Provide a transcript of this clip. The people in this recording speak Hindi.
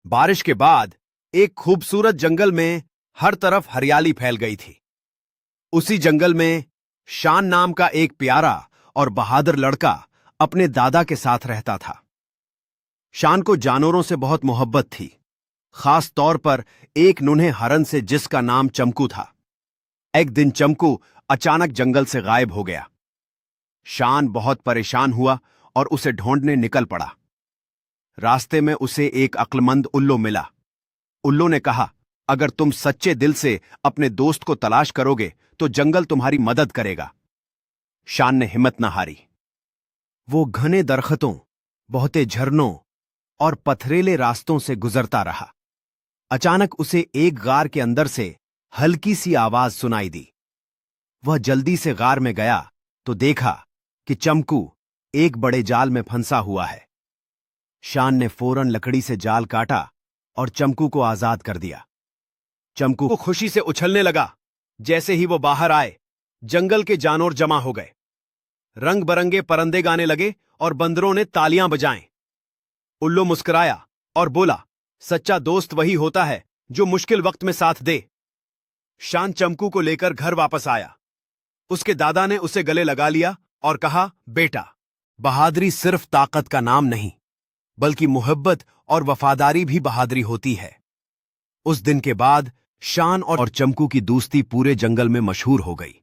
बारिश के बाद एक खूबसूरत जंगल में हर तरफ हरियाली फैल गई थी। उसी जंगल में शान नाम का एक प्यारा और बहादुर लड़का अपने दादा के साथ रहता था। शान को जानवरों से बहुत मोहब्बत थी, खास तौर पर एक नन्हे हरन से जिसका नाम चमकू था। एक दिन चमकू अचानक जंगल से गायब हो गया। शान बहुत परेशान हुआ और उसे ढूंढने निकल पड़ा। रास्ते में उसे एक अक्लमंद उल्लू मिला। उल्लू ने कहा, अगर तुम सच्चे दिल से अपने दोस्त को तलाश करोगे तो जंगल तुम्हारी मदद करेगा। शान ने हिम्मत न हारी। वो घने दरख्तों, बहुते झरनों और पथरेले रास्तों से गुजरता रहा। अचानक उसे एक गार के अंदर से हल्की सी आवाज सुनाई दी। वह जल्दी से गार में गया तो देखा कि चमकू एक बड़े जाल में फंसा हुआ है। शान ने फौरन लकड़ी से जाल काटा और चमकू को आजाद कर दिया। चमकू को खुशी से उछलने लगा। जैसे ही वो बाहर आए, जंगल के जानवर जमा हो गए। रंग बरंगे परिंदे गाने लगे और बंदरों ने तालियां बजाएं। उल्लू मुस्कुराया और बोला, सच्चा दोस्त वही होता है जो मुश्किल वक्त में साथ दे। शान चमकू को लेकर घर वापस आया। उसके दादा ने उसे गले लगा लिया और कहा, बेटा, बहादुरी सिर्फ ताकत का नाम नहीं, बल्कि मोहब्बत और वफादारी भी बहादुरी होती है। उस दिन के बाद शान और चमकू की दोस्ती पूरे जंगल में मशहूर हो गई।